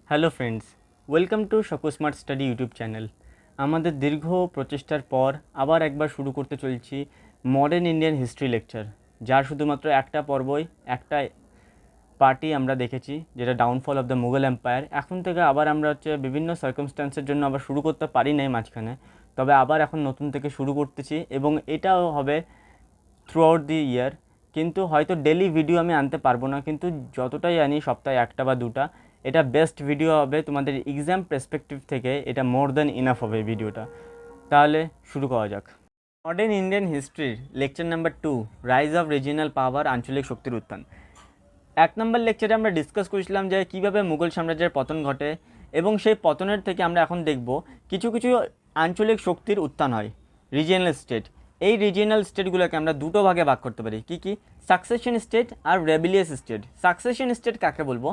Hello friends, welcome to Soku smart study YouTube channel. আমাদের দীর্ঘ প্রচেষ্টার পর আবার একবার শুরু করতে চলছি মডার্ন ইন্ডিয়ান হিস্ট্রি লেকচার, যার শুধুমাত্র একটা পর্বই একটা পার্টি আমরা দেখেছি, যেটা downfall of the Mughal empire. এখন থেকে আবার আমরা বিভিন্ন সার্কামস্ট্যান্সের জন্য আবার শুরু করতে পারি নাই মাঝখানে, তবে আবার এখন নতুন থেকে শুরু করতেছি এবং এটাও হবে থ্রু আউট দি ইয়ার। কিন্তু হয়তো ডেলি ভিডিও আমি আনতে পারবো না, কিন্তু যতটাই আনি সপ্তাহে একটা বা দুটা, এটা বেস্ট ভিডিও হবে তোমাদের এক্সাম পার্সপেক্টিভ থেকে। এটা মোর দ্যান ইনাফ হবে ভিডিওটা। তাহলে শুরু করা যাক। মডার্ন ইন্ডিয়ান হিস্ট্রির lecture number 2, rise of regional power, আঞ্চলিক শক্তির উত্থান। 1 নম্বর লেকচারে আমরা ডিসকাস করেছিলাম যে কীভাবে মুঘল সাম্রাজ্যের পতন ঘটে, এবং সেই পতনের থেকে আমরা এখন দেখব কিছু কিছু আঞ্চলিক শক্তির উত্থান হয়, রিজিয়নাল স্টেট। এই রিজিয়নাল স্টেটগুলোকে আমরা দুটো ভাগে ভাগ করতে পারি। কী কী? সাকসেশন স্টেট আর রেবিলিয়াস স্টেট। সাকসেশন স্টেট কাকে বলবো?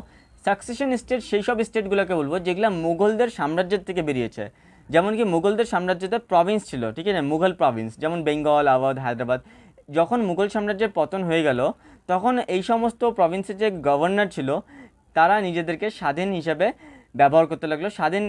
সাকসেশন স্টেট সেই সব স্টেটগুলোকে বলবো যেগুলো মুঘলদের সাম্রাজ্যের থেকে বেরিয়েছে। যেমন কি মুঘলদের সাম্রাজ্যতে প্রভিন্স ছিল, ঠিক আছে, মুঘল প্রভিন্স, যেমন বেঙ্গল, আওয়াধ, হায়দ্রাবাদ। যখন মুঘল সাম্রাজ্যের পতন হয়ে গেল, তখন এই সমস্ত প্রভিন্সের যে গভর্নর ছিল তারা নিজেদেরকে স্বাধীন হিসেবে ব্যবহার করতে লাগলো, স্বাধীন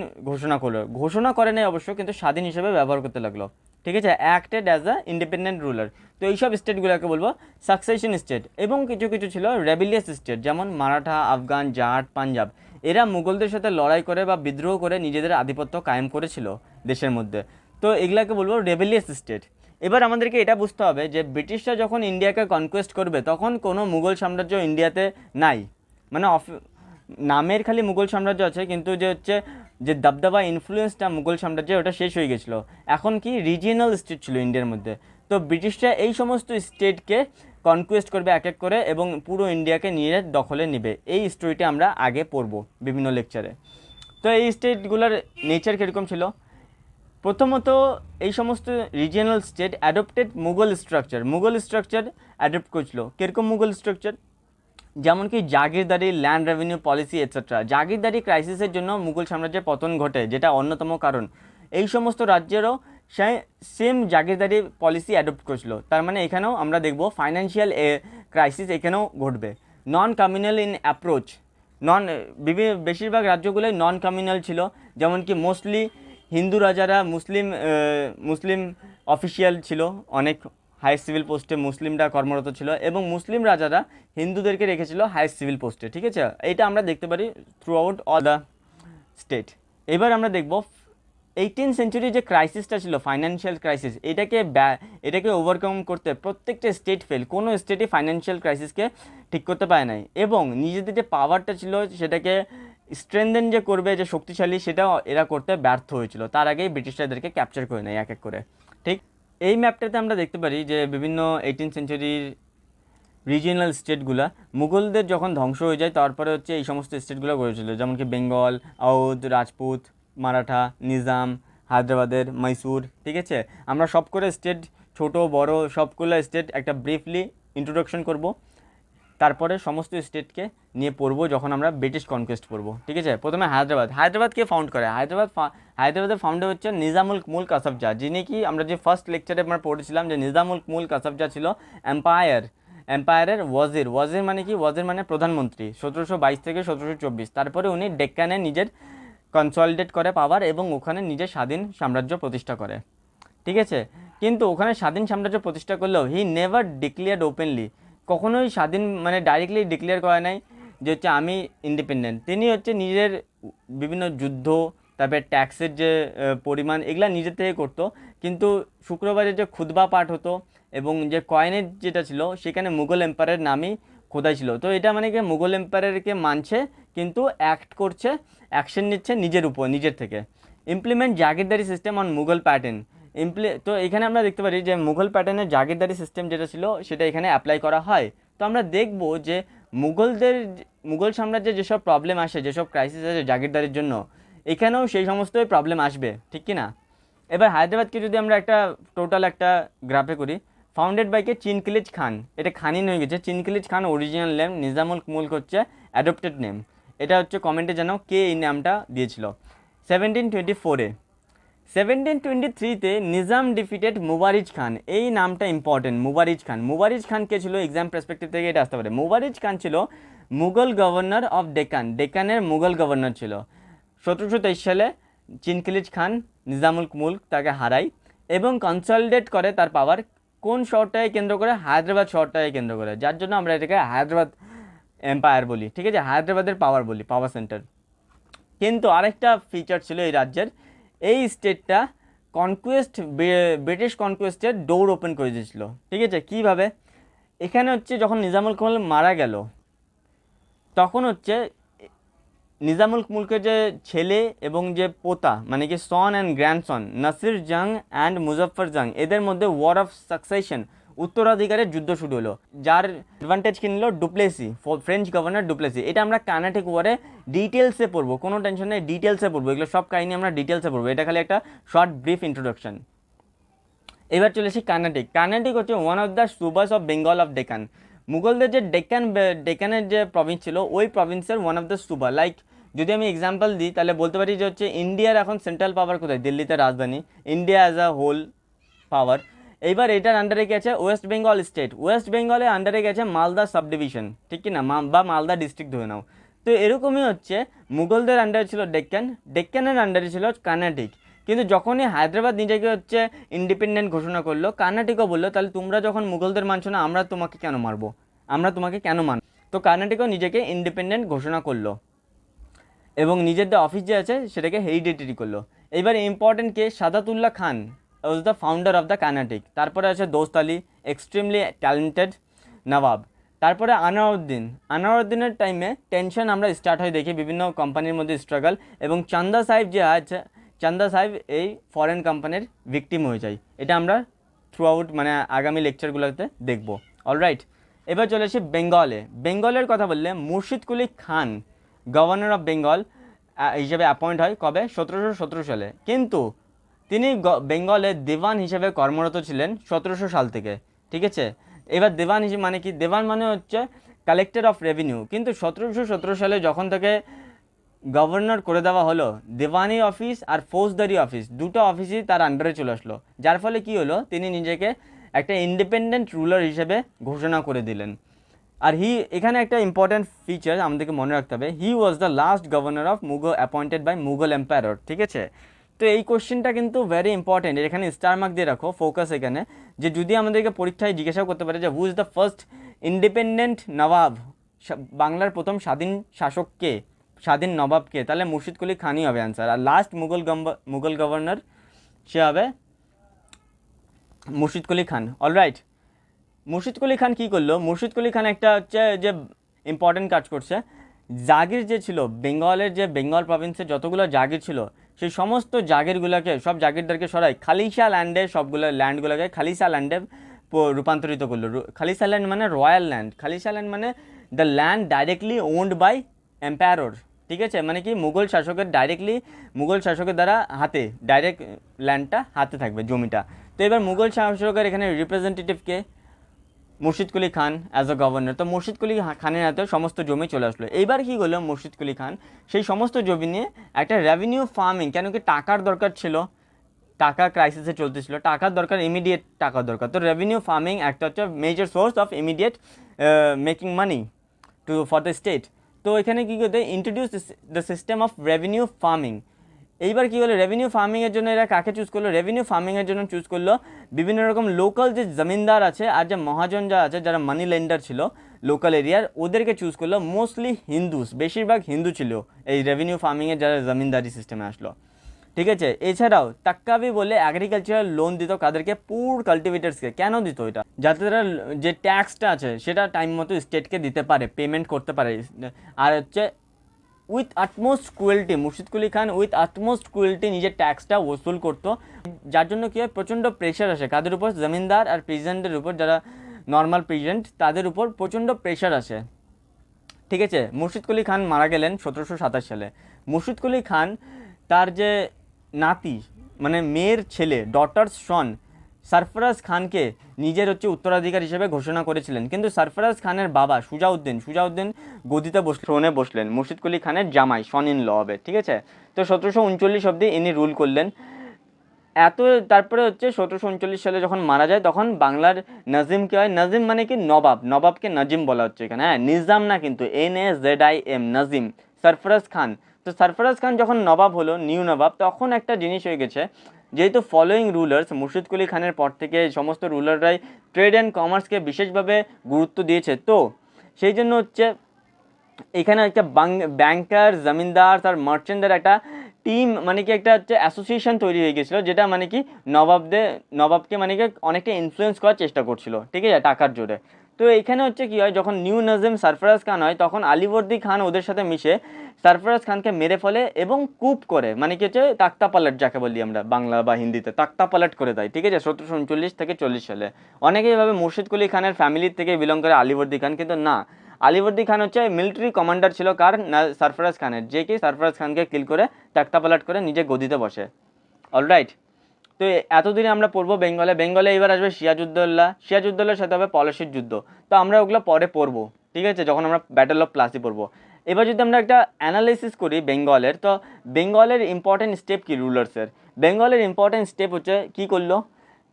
ঘোষণা করে নাই অবশ্য, কিন্তু স্বাধীন হিসেবে ব্যবহার করতে লাগলো, ঠিক আছে, acted as a independent ruler. তো এইসব স্টেটগুলোকে বলবো সাকসেশন স্টেট। এবং কিছু কিছু ছিল রেবিলিয়াস স্টেট, যেমন মারাঠা, আফগান, জাট, পাঞ্জাব। এরা মুঘলদের সাথে লড়াই করে বা বিদ্রোহ করে নিজেদের আধিপত্য কায়েম করেছিল দেশের মধ্যে। তো এগুলাকে বলবো রেবিলিয়াস স্টেট। এবার আমাদেরকে এটা বুঝতে হবে যে ব্রিটিশরা যখন ইন্ডিয়াকে কনকোয়েস্ট করবে, তখন কোনো মুঘল সাম্রাজ্য ইন্ডিয়াতে নাই। মানে নামের খালি মুঘল সাম্রাজ্য আছে, কিন্তু যে দাবদাবা ইনফ্লুয়েন্সটা মুঘল সাম্রাজ্যে, ওটা শেষ হয়ে গেছিলো। এখন কি রিজিয়নাল স্টেট ছিল ইন্ডিয়ার মধ্যে। তো ব্রিটিশরা এই সমস্ত স্টেটকে কনকোয়েস্ট করবে এক এক করে, এবং পুরো ইন্ডিয়াকে নিয়ে দখলে নেবে। এই স্টোরিটা আমরা আগে পড়বো বিভিন্ন লেকচারে। তো এই স্টেটগুলোর নেচার কীরকম ছিল? প্রথমত, এই সমস্ত regional state adopted Mughal structure adopt করছিল। কীরকম মুঘল স্ট্রাকচার? যেমন কি জাগিরদারি, ল্যান্ড রেভিনিউ পলিসি এটসেট্রা। জাগিরদারি ক্রাইসিসের জন্য মুঘল সাম্রাজ্যের পতন ঘটে, যেটা অন্যতম কারণ। এই সমস্ত রাজ্যেরও সেম জাগিরদারি পলিসি অ্যাডপ্ট করছিল। তার মানে এখানেও আমরা দেখব ফাইন্যান্সিয়াল ক্রাইসিস এখানেও ঘটবে। নন কমিউনাল ইন অ্যাপ্রোচ। বেশিরভাগ রাজ্যগুলোই নন কমিউনাল ছিল। যেমন কি মোস্টলি হিন্দু রাজারা মুসলিম অফিসিয়াল ছিল, অনেক হাইয়েস্ট সিভিল পোস্টে মুসলিমরা কর্মরত ছিল, এবং মুসলিম রাজারা হিন্দুদেরকে রেখেছিল হাইয়েস্ট সিভিল পোস্টে, ঠিক আছে। এইটা আমরা দেখতে পারি through out all the state. এবার আমরা দেখব 18th সেঞ্চুরি যে ক্রাইসিসটা ছিল, ফাইন্যান্সিয়াল ক্রাইসিস, এটাকে ওভারকাম করতে প্রত্যেকটা স্টেট ফেল। কোনো স্টেটই ফাইন্যান্সিয়াল ক্রাইসিসকে ঠিক করতে পারে নাই, এবং নিজেদের যে পাওয়ারটা ছিল সেটাকে স্ট্রেনদেন যে করবে, যে শক্তিশালী, সেটাও এরা করতে ব্যর্থ হয়েছিল। তার আগেই ব্রিটিশরা এদেরকে ক্যাপচার করে নেয় এক এক করে, ঠিক। এই ম্যাপটাতে আমরা দেখতে পারি যে বিভিন্ন 18th সেঞ্চুরির রিজিয়নাল স্টেটগুলো মুঘলদের যখন ধ্বংস হয়ে যায়, তারপরে এই সমস্ত স্টেটগুলো গড়েছিল। যেমন কি বেঙ্গল, আওধ, রাজপুত, মারাঠা, নিজাম, হায়দ্রাবাদের, মৈসুর, ঠিক আছে। আমরা সব করে স্টেট, ছোট বড় সবগুলো স্টেট একটা ব্রিফলি ইন্ট্রোডাকশন করব, তারপরে সমস্ত স্টেটকে নিয়ে পড়বো যখন আমরা ব্রিটিশ কনকোয়েস্ট পড়বো, ঠিক আছে। প্রথমে হায়দ্রাবাদকে ফাউন্ড করে। হায়দ্রাবাদের ফাউন্ডার হচ্ছে নিজামুল মুলক আসফ জাহ, যিনি কি আমরা যে ফার্স্ট লেকচারে আমরা পড়েছিলাম যে নিজামুল মুলক আসফ জাহ ছিল এম্পায়ারের ওয়াজির মানে কি? ওয়াজির মানে প্রধানমন্ত্রী, 1722 থেকে 1724। তারপরে উনি ডেক্কানে নিজের কনসলিডেট করে পাওয়ার, এবং ওখানে নিজের স্বাধীন সাম্রাজ্য প্রতিষ্ঠা করে, ঠিক আছে। কিন্তু ওখানে স্বাধীন সাম্রাজ্য প্রতিষ্ঠা করলেও হি নেভার ডিক্লেয়ার্ড ওপেনলি, কখনোই স্বাধীন মানে ডাইরেক্টলি ডিক্লেয়ার করে নাই যে আমি ইন্ডিপেন্ডেন্ট। তিনি নিজের বিভিন্ন যুদ্ধ, তারপরে ট্যাক্সের যে পরিমাণ, এগুলা নিজের থেকে করতো। কিন্তু শুক্রবারের যে খুতবা পাঠ হতো এবং যে কয়েনের যেটা ছিল, সেখানে মুঘল এম্পায়ারের নামই খোদাই ছিল। তো এটা মানে কি মুঘল এম্পায়ারকে মানছে, কিন্তু অ্যাকশন নিচ্ছে নিজের থেকে। Implement jagirdari system on Mughal pattern. তো এখানে আমরা দেখতে পারি যে মুঘল প্যাটার্নের জাগিরদারি সিস্টেম যেটা ছিল, সেটা এখানে অ্যাপ্লাই করা হয়। তো আমরা দেখব যে মুঘল সাম্রাজ্যে যেসব প্রবলেম আসে, যেসব ক্রাইসিস আছে জাগিরদারির জন্য, এখানেও সেই সমস্তই প্রবলেম আসবে, ঠিক কি না। এবার হায়দ্রাবাদকে যদি আমরা টোটাল একটা গ্রাফে করি, ফাউন্ডেড বাই কে? চিনকিলিজ খান। এটা খানিন হয়ে গেছে। চিনকিলিজ খান অরিজিনাল নেম, নিজামুল মুলক হচ্ছে অ্যাডপ্টেড নেম। এটা কমেন্টে জানাও কে এই নামটা দিয়েছিল। 1724-এ 1723-তে নিজাম ডিফিটেড মুবারিজ খান। এই নামটা ইম্পর্টেন্ট, মুবারিজ খান কে ছিল? এক্সাম পার্সপেক্টিভ থেকে এটা আসতে পারে। মুবারিজ খান ছিল মুঘল গভর্নর অফ ডেকান, ডেকানের মুঘল গভর্নর ছিল। 1723 সালে চিনকিলিজ খান নিজামুল মুল্ক তাকে হারায় এবং কনসলিডেট করে তার পাওয়ার কোন শহরটাকে কেন্দ্র করে, হায়দ্রাবাদ শহরটাকে কেন্দ্র করে, যার জন্য আমরা এটাকে হায়দ্রাবাদ এম্পায়ার বলি, ঠিক আছে, হায়দ্রাবাদের পাওয়ার বলি, পাওয়ার সেন্টার। কিন্তু আরেকটা ফিচার ছিল এই রাজ্যের, এই স্টেটটা কনকুয়েস্ট, ব্রিটিশ কনকুয়েস্টের ডোর ওপেন করে দিয়েছিল, ঠিক আছে। কীভাবে? এখানে হচ্ছে যখন নিজামুল মুল্ক মারা গেল তখন হচ্ছে নিজামুল মুল্কের যে ছেলে এবং যে পোতা, মানে কি সন অ্যান্ড গ্র্যান্ডসন, নাসির জাং অ্যান্ড মুজফ্ফর জাং, এদের মধ্যে ওয়ার অফ সাকসেশন, উত্তরাধিকারের যুদ্ধ শুরু হলো, যার অ্যাডভান্টেজ কিনলো ডুপ্লেসি, ফ্রেঞ্চ গভর্নর ডুপ্লেসি। এটা আমরা কার্নাটিক ওয়ারে ডিটেলসে পড়বো, কোনো টেনশন নেই, ডিটেলসে পড়বো, এগুলো সব কাহিনী আমরা ডিটেলসে পড়বো, এটা খালি একটা শর্ট ব্রিফ ইন্ট্রোডাকশন। এবার চলে আসি কার্নাটিক। কার্নাটিক হচ্ছে one of the subas of Bengal of Deccan. মুঘলদের যে ডেকানের যে প্রভিন্স ছিল, ওই প্রভিন্সের one of the suba. Like যদি আমি এক্সাম্পল দিই তাহলে বলতে পারি যে হচ্ছে ইন্ডিয়ার এখন সেন্ট্রাল পাওয়ার কোথায়? দিল্লিতে রাজধানী, India as a whole power. এইবার এটার আন্ডারে গেছে ওয়েস্ট বেঙ্গল স্টেট, ওয়েস্ট বেঙ্গলের আন্ডারে গেছে মালদা সাব ডিভিশন, ঠিক কি না, বা মালদা ডিস্ট্রিক্ট ধরে নাও। তো এরকমই হচ্ছে মুঘলদের আন্ডারে ছিল ডেক্কান, ডেক্কানের আন্ডারে ছিল কার্নাটিক। কিন্তু যখনই হায়দ্রাবাদ নিজেকে হচ্ছে ইন্ডিপেন্ডেন্ট ঘোষণা করলো, কার্নাটিকও বললো তাহলে তোমরা যখন মুঘলদের মানছো না, আমরা তোমাকে কেন মারবো, আমরা তোমাকে কেন মানব। তো কার্নাটিকও নিজেকে ইন্ডিপেন্ডেন্ট ঘোষণা করলো এবং নিজের যে অফিস যে আছে সেটাকে হেরিডিটারি করলো। এইবার important K, Sadatullah Khan was the founder of the Carnatic. তারপরে আছে দোস্ত আলী, এক্সট্রিমলি ট্যালেন্টেড নবাব। তারপরে আনারউদ্দিনের টাইমে টেনশন আমরা স্টার্ট হয় দেখি, বিভিন্ন কোম্পানির মধ্যে স্ট্রাগল, এবং চান্দা সাহেব যে আছে, চান্দা সাহেব এই ফরেন কোম্পানির ভিকটিম হয়ে যায়। এটা আমরা থ্রু আউট মানে আগামী লেকচারগুলোতে দেখব। অলরাইট, এবার চলে আসি বেঙ্গলে। বেঙ্গলের কথা বললে মুর্শিদ কুলি খান গভর্নর অফ বেঙ্গল হিসেবে অ্যাপয়েন্ট হয় কবে? 1717 সালে। কিন্তু তিনি বেঙ্গলে দেওয়ান হিসেবে কর্মরত ছিলেন 1700 সাল থেকে, ঠিক আছে। এবার দেওয়ান হিসেবে মানে কি? দেওয়ান মানে হচ্ছে কালেক্টর অফ রেভিনিউ। কিন্তু 1717 সালে যখন তাকে গভর্নর করে দেওয়া হলো, দেওয়ানি অফিস আর ফৌজদারি অফিস দুটো অফিসই তার আন্ডারে চলে আসলো, যার ফলে কি হলো, তিনি নিজেকে একটা ইন্ডিপেন্ডেন্ট রুলার হিসেবে ঘোষণা করে দিলেন। আর এখানে একটা ইম্পর্ট্যান্ট ফিচার আমাদেরকে মনে রাখতে হবে, he was the last governor of Mughal appointed by Mughal empire, ঠিক আছে। তো এই কোশ্চেনটা কিন্তু ভেরি ইম্পর্টেন্ট, এখানে স্টার মার্ক দিয়ে রাখো, ফোকাস এখানে, যে যদি আমাদেরকে পরীক্ষায় জিজ্ঞাসা করতে পারে যে who is the first independent nawab, বাংলার প্রথম স্বাধীন শাসককে, স্বাধীন নবাবকে, তাহলে মুর্শিদ কুলি খানই হবে অ্যান্সার। আর লাস্ট মুঘল গভর্নর সে হবে মুর্শিদ কুলি খান। অলরাইট, মুর্শিদ কুলি খান কী করলো? মুর্শিদ কুলি খান একটা হচ্ছে যে ইম্পর্টেন্ট কাজ করছে, জাগির যে ছিল বেঙ্গলের, যে বেঙ্গল প্রভিন্সের যতগুলো জাগির ছিল সেই সমস্ত জাগিরগুলোকে, সব জাগিরদারকে সরাই খালিসা ল্যান্ডে, সবগুলো ল্যান্ডগুলোকে খালিসা ল্যান্ডে রূপান্তরিত করলো। খালিসা ল্যান্ড মানে রয়্যাল ল্যান্ড, খালিসা ল্যান্ড মানে the land directly owned by emperor, ঠিক আছে, মানে কি মুঘল শাসকের ডাইরেক্টলি, মুঘল শাসকের দ্বারা হাতে ডাইরেক্ট ল্যান্ডটা হাতে থাকবে, জমিটা। তো এবার মুঘল শাসকের এখানে রিপ্রেজেন্টেটিভকে মুর্শিদ কুলি খান অ্যাজ আ গভর্নর। তো মুর্শিদ কুলি খানের হাতে সমস্ত জমি চলে আসলো। এইবার কী করলো মুর্শিদ কুলি খান, সেই সমস্ত জমি নিয়ে একটা রেভিনিউ ফার্মিং, কেন কি টাকার দরকার ছিল, টাকা ক্রাইসিসে চলতেছিল, টাকার দরকার, ইমিডিয়েট টাকার দরকার। তো রেভিনিউ ফার্মিং একটা হচ্ছে major source of immediate making money for the state. তো এখানে কী করতে, introduce the system of revenue farming. এইবার কী হলো, রেভিনিউ ফার্মিংয়ের জন্য এরা কাকে চুজ করলো? রেভিনিউ ফার্মিংয়ের জন্য চুজ করলো বিভিন্ন রকম লোকাল যে জমিনদার আছে আর যে মহাজন যা আছে, যারা মানি লেন্ডার ছিল লোকাল এরিয়ার, ওদেরকে চুজ করলো। মোস্টলি হিন্দুস, বেশিরভাগ হিন্দু ছিল এই রেভিনিউ ফার্মিংয়ের যারা জমিনদারি সিস্টেমে আসলো, ঠিক আছে। এছাড়াও তাক্কাবি বলে অ্যাগ্রিকালচারাল লোন দিত কাদেরকে? পুর কাল্টিভেটার্সকে। কেন দিত এটা? যাতে তারা যে ট্যাক্সটা আছে সেটা টাইম মতো স্টেটকে দিতে পারে, পেমেন্ট করতে পারে। আর হচ্ছে with utmost cruelty, Murshid Quli Khan with utmost cruelty নিজের ট্যাক্সটা ওসুল করতো, যার জন্য কী হয়, প্রচণ্ড প্রেশার আসে কাদের উপর? জমিনদার আর প্রেসিডেন্টের উপর, যারা নর্মাল প্রেসিডেন্ট তাদের উপর প্রচণ্ড প্রেশার আসে, ঠিক আছে। মুর্শিদ কুলি খান মারা গেলেন 1727 সালে। মুর্শিদ কুলি খান তার যে নাতি, মানে মেয়ের ছেলে, ডটার্স সন সরফরাজ খানকে নিজের হচ্ছে উত্তরাধিকার হিসেবে ঘোষণা করেছিলেন। কিন্তু সরফরাজ খানের বাবা সুজাউদ্দিন গদিতে থ্রোনে বসলেন, মুর্শিদ কুলি খানের জামাই, সন ইন ল হবে, ঠিক আছে। তো 1739 অবধি ইনি রুল করলেন। এত তারপরে হচ্ছে 1739 সালে যখন মারা যায় তখন বাংলার নাজিমকে হয়, নাজিম মানে কি নবাব, নবাবকে নাজিম বলা হচ্ছে এখানে, হ্যাঁ নিজাম না কিন্তু, NAZIM নাজিম, সরফরাজ খান। তো সরফরাজ খান যখন নবাব হলো, নিউ নবাব, তখন একটা জিনিস হয়ে গেছে, যেহেতু ফলোয়িং রুলার্স মুর্শিদ কুলি খানের পর থেকে সমস্ত রুলাররাই ট্রেড অ্যান্ড কমার্সকে বিশেষভাবে গুরুত্ব দিয়েছে, তো সেই জন্য হচ্ছে এখানে একটা ব্যাংকার, জমিনদার আর মার্চেন্টদের একটা টিম মানে কি একটা হচ্ছে অ্যাসোসিয়েশন তৈরি হয়ে গেছিলো, যেটা মানে কি নবাবকে মানে কি অনেকটা ইনফ্লুয়েন্স করার চেষ্টা করছিল, ঠিক আছে, টাকার জোরে। তো এখানে হচ্ছে কি হয়, যখন নিউ নাজিম সরফরাজ খান হয় তখন আলীবর্দী খান ওদের সাথে মিশে সরফরাজ খানকে মেরে ফেলে এবং কুপ করে, মানে কি হচ্ছে তাক্তা পালট, যাকে বলি আমরা বাংলা বা হিন্দিতে তাক্তা পালট করে দেয়, ঠিক আছে, 1739 থেকে 40 সালে। অনেকেই ভাবে মুর্শিদ কুলি খানের ফ্যামিলির থেকে বিলং করে আলীবর্দী খান, কিন্তু না, আলীবর্দী খান হচ্ছে মিলিটারি কমান্ডার ছিল কার, সরফরাজ খানের, যে কি সরফরাজ খানকে কিল করে তাক্তা পালট করে নিজে গদিতে বসে। অলরাইট, তো এতদিনে আমরা পড়বো বেঙ্গলে এবার আসবে সিরাজউদ্দৌলার সাথে হবে পলাশির যুদ্ধ, তো আমরা ওগুলো পরে পড়বো, ঠিক আছে, যখন আমরা ব্যাটল অফ প্লাসি পড়বো। এবার যদি আমরা একটা অ্যানালাইসিস করি বেঙ্গলের, তো বেঙ্গলের ইম্পর্টেন্ট স্টেপ কি রুলার্সের, বেঙ্গলের ইম্পর্টেন্ট স্টেপ হচ্ছে কি করলো,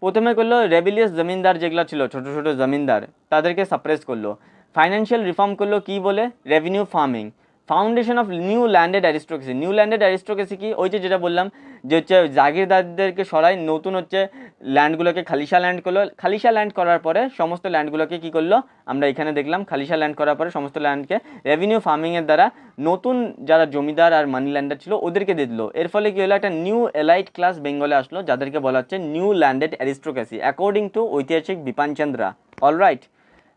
প্রথমে করলো রেভিলিয়াস জমিনদার যেগুলো ছিল, ছোটো ছোটো জমিনদার, তাদেরকে সাপ্রেস করলো। ফাইন্যান্সিয়াল রিফর্ম করলো, কি বলে, revenue farming. Foundation of new landed aristocracy, new landed aristocracy কি, ওই যেটা বললাম যে হচ্ছে জাগিরদারদেরকে সরাই, নতুন হচ্ছে ল্যান্ডগুলোকে খালিশা ল্যান্ড করলো, খালিশা ল্যান্ড করার পরে সমস্ত ল্যান্ডগুলোকে কি করলো, আমরা এখানে দেখলাম খালিশা ল্যান্ড করার পরে সমস্ত ল্যান্ডকে রেভিনিউ ফার্মিংয়ের দ্বারা নতুন যারা জমিদার আর মানি ল্যান্ডার ছিল ওদেরকে দিয়ে দিল। এর ফলে কি হলো, একটা নিউ এলাইট ক্লাস বেঙ্গলে আসলো, যাদেরকে বলা হচ্ছে new landed aristocracy according to ঐতিহাসিক বিপানচন্দ্রা। অলরাইট,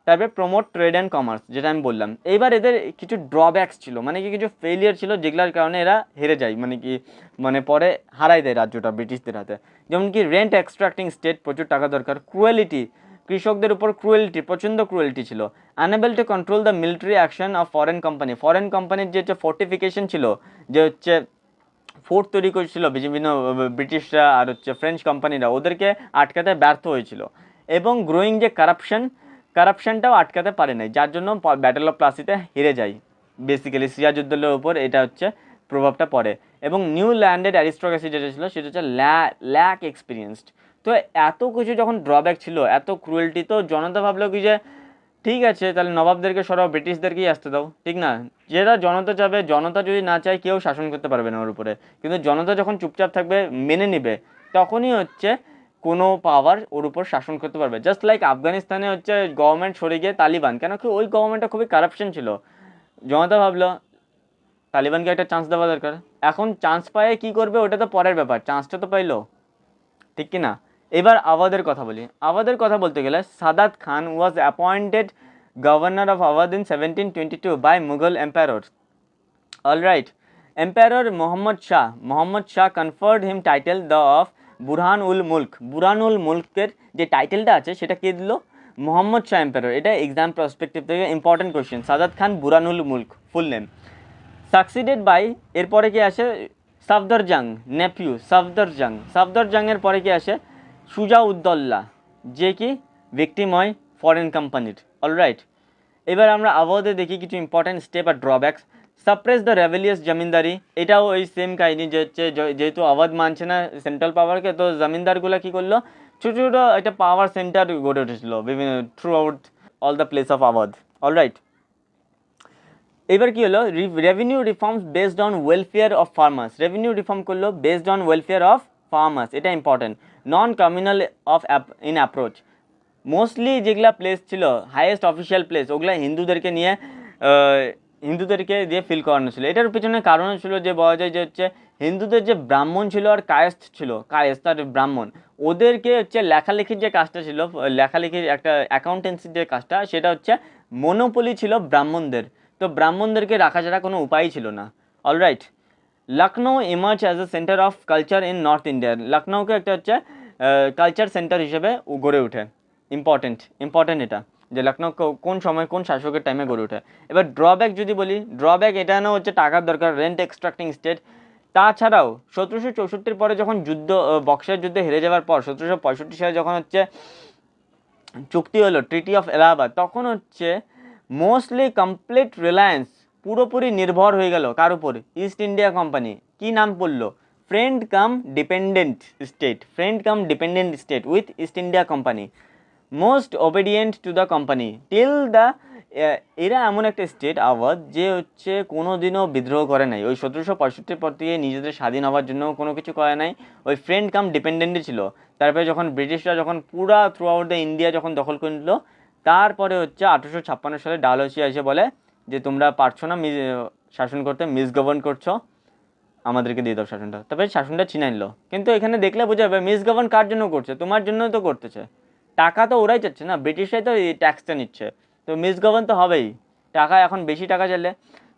তারপরে প্রমোট ট্রেড অ্যান্ড কমার্স, যেটা আমি বললাম। এইবার এদের কিছু ড্রব্যাকস ছিল, মানে কি কিছু ফেলিয়ার ছিল, যেগুলোর কারণে এরা হেরে যায়, মানে কি মানে পরে হারাই দেয় রাজ্যটা ব্রিটিশদের হাতে। যেমন কি রেন্ট এক্সট্রাক্টিং স্টেট, প্রচুর টাকা দরকার, ক্রুয়েলিটি, কৃষকদের উপর ক্রুয়েলিটি, প্রচণ্ড ক্রুয়েলিটি ছিল, unable to control the military action of foreign কোম্পানির যে হচ্ছে ফোর্টিফিকেশন ছিল, যে হচ্ছে ফোর্ট তৈরি করেছিল বিভিন্ন ব্রিটিশরা আর হচ্ছে ফ্রেঞ্চ কোম্পানিরা, ওদেরকে আটকাতে ব্যর্থ হয়েছিল। এবং গ্রোয়িং যে কারাপশনটাও আটকাতে পারে নাই, যার জন্য ব্যাটল অফ প্লাসিতে হেরে যায়। বেসিক্যালি সিরাজউদ্দৌলার উপর এটা হচ্ছে প্রভাবটা পড়ে। এবং নিউ ল্যান্ডেড অ্যারিস্টোক্রেসি যেটা ছিল সেটা হচ্ছে ল্যাক এক্সপিরিয়েন্সড। তো এত কিছু যখন ড্রব্যাক ছিল, এত ক্রুয়েলটি, তো জনতা ভাবলো কি যে ঠিক আছে তাহলে নবাবদেরকে সরাও, ব্রিটিশদেরকেই আসতে দাও, ঠিক না, যেটা জনতা চাবে, জনতা যদি না চায় কেউ শাসন করতে পারবে না ওর উপরে, কিন্তু জনতা যখন চুপচাপ থাকবে, মেনে নিবে, তখনই হচ্ছে কোনো পাওয়ার ওর উপর শাসন করতে পারবে। জাস্ট লাইক আফগানিস্তানে হচ্ছে গভর্নমেন্ট সরে গিয়ে তালিবান, কেন কি ওই গভর্নমেন্টটা খুবই কারাপশন ছিল, জনতা ভাবলো তালিবানকে একটা চান্স দেওয়া দরকার। এখন চান্স পায়ে কি করবে ওটা তো পরের ব্যাপার, চান্সটা তো পাইলো, ঠিক কি না। এবার আওয়াধের কথা বলি, আওয়াধের কথা বলতে গেলে Saadat Khan was appointed governor of Awadh in 1722 by Mughal empire. Alright, empire Mohammad Shah conferred him title the of Burhanul মুলকের যে টাইটেলটা আছে সেটা কে দিল, মোহাম্মদ শাহ এম্পায়ার। এটা এক্সাম পার্সপেক্টিভ থেকে important question, Saadat Khan Burhanul Mulk full name. Succeeded by, এরপরে কি আসে, সাফদরজাং নেফিউ, সাফদরজাংয়ের পরে কি আসে, সুজাউদ্দৌলা, যে কি ভিকটিম হয় ফরেন কোম্পানির। অলরাইট, এবার আমরা আবহাওয়াতে দেখি কিছু ইম্পর্টেন্ট স্টেপ আর drawbacks. Suppress the rebellious zamindari, এটাও ওই সেম কাহিনী, যে হচ্ছে যেহেতু আওয়াধ মানছে না সেন্ট্রাল পাওয়ারকে, তো জমিনদারগুলো কী করলো, ছোটো ছোটো একটা পাওয়ার সেন্টার গড়ে উঠেছিল বিভিন্ন throughout all the place of Awadh. Alright, এবার কি হলো, revenue reforms based on welfare of farmers, revenue reform করলো based on welfare of farmers, এটা important. Non communal of in approach, mostly যেগুলা প্লেস ছিল হাইয়েস্ট অফিসিয়াল প্লেস, ওগুলা হিন্দুদেরকে দিয়ে ফিল করানো ছিল। এটার পিছনে কারণ ছিল যে বলা যায় যে হচ্ছে হিন্দুদের যে ব্রাহ্মণ ছিল আর কায়েস্ত আর ব্রাহ্মণ, ওদেরকে হচ্ছে লেখালেখির যে কাজটা ছিল, লেখালেখির একটা অ্যাকাউন্টেন্সির যে কাজটা, সেটা হচ্ছে মনোপলি ছিল ব্রাহ্মণদের, তো ব্রাহ্মণদেরকে রাখা ছাড়া কোনো উপায়ই ছিল না। Alright, Lucknow emerge as a center of culture in North India, লখনৌকে একটা হচ্ছে কালচার সেন্টার হিসেবে গড়ে ওঠে। ইম্পর্টেন্ট এটা, যে লখনৌ কোন সময় কোন শাসকের টাইমে গড়ে ওঠে। এবার ড্রব্যাক যদি বলি, ড্রব্যাক এটা না হচ্ছে টাকার দরকার, রেন্ট এক্সট্রাক্টিং স্টেট। তাছাড়াও 1764 পরে যখন বক্সার যুদ্ধে হেরে যাওয়ার পর 1765 সালে যখন হচ্ছে চুক্তি হলো ট্রিটি অফ এলাহাবাদ, তখন হচ্ছে মোস্টলি কমপ্লিট রিলায়েন্স পুরোপুরি নির্ভর হয়ে গেল কার উপর, ইস্ট ইন্ডিয়া কোম্পানি। কি নাম পড়লো, friend come dependent state with East India Company, most obedient to the company till the এরা এমন একটা স্টেট আওয়াজ যে হচ্ছে কোনো দিনও বিদ্রোহ করে নাই, ওই 1765 পর থেকে নিজেদের স্বাধীন হওয়ার জন্য কোনো কিছু করে নাই, ওই ফ্রেন্ড কাম ডিপেন্ডেন্টই ছিল। তারপরে যখন ব্রিটিশরা যখন পুরা থ্রু আউট দ্য ইন্ডিয়া যখন দখল করে নিল, তারপরে হচ্ছে 1856 সালে ডালহৌসিয়া এসে বলে যে তোমরা পারছো না শাসন করতে, মিসগভর্ন করছো, আমাদেরকে দিয়ে দাও শাসনটা। তারপরে শাসনটা ছিনাই নিল। কিন্তু এখানে দেখলে বোঝা যাবে মিসগভর্ন কার জন্য করছে, তোমার জন্যই তো করতেছে, টাকা তো ওরাই চাচ্ছে না, ব্রিটিশরাই তো এই ট্যাক্সটা নিচ্ছে, তো মিসগভর্ন তো হবেই, টাকা এখন বেশি টাকা চাইলে।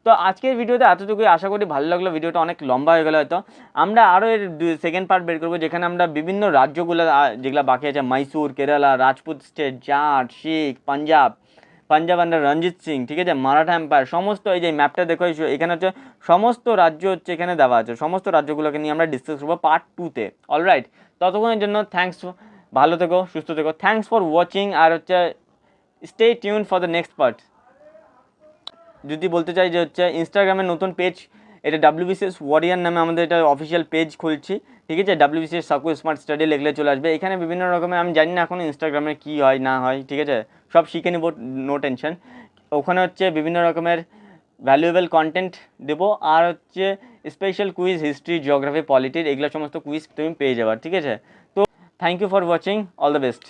তো আজকের ভিডিওতে এতটুকুই, আশা করি ভালো লাগলো। ভিডিওটা অনেক লম্বা হয়ে গেলো হয়তো, আমরা আরও এর সেকেন্ড পার্ট বের করবো, যেখানে আমরা বিভিন্ন রাজ্যগুলো যেগুলো বাকি আছে, মাইসুর, কেরালা, রাজপুত স্টেট, জাট, শিখ, পাঞ্জাব আন্ডার রঞ্জিত সিং, ঠিক আছে, মারাঠা এম্পায়ার, সমস্ত এই যে ম্যাপটা দেখো এখানে হচ্ছে সমস্ত রাজ্য হচ্ছে এখানে দেওয়া আছে, সমস্ত রাজ্যগুলোকে নিয়ে আমরা ডিসকাস করবো পার্ট 2-তে। অলরাইট, ততক্ষণের জন্য থ্যাঙ্কস, ভালো থেকো, সুস্থ থেকো, থ্যাঙ্কস ফর ওয়াচিং, আর হচ্ছে stay tune for the next part. যদি বলতে চাই যে হচ্ছে ইনস্টাগ্রামের নতুন পেজ, এটা WBCS ওয়ারিয়ার নামে আমাদের এটা অফিসিয়াল পেজ খুলছি, ঠিক আছে, WBCS সাকু স্মার্ট স্টাডি লিখলে চলে আসবে। এখানে বিভিন্ন রকমের, আমি জানি না এখন ইনস্টাগ্রামে কী হয় না হয়, ঠিক আছে, সব শিখে নিব, নো টেনশন। ওখানে হচ্ছে বিভিন্ন রকমের ভ্যালুয়েবল কন্টেন্ট দেবো, আর হচ্ছে স্পেশাল কুইজ, হিস্ট্রি, জিওগ্রাফি, পলিটির, এগুলো সমস্ত কুইজ তুমি পেয়ে যাবে, ঠিক আছে। তো thank you for watching, all the best.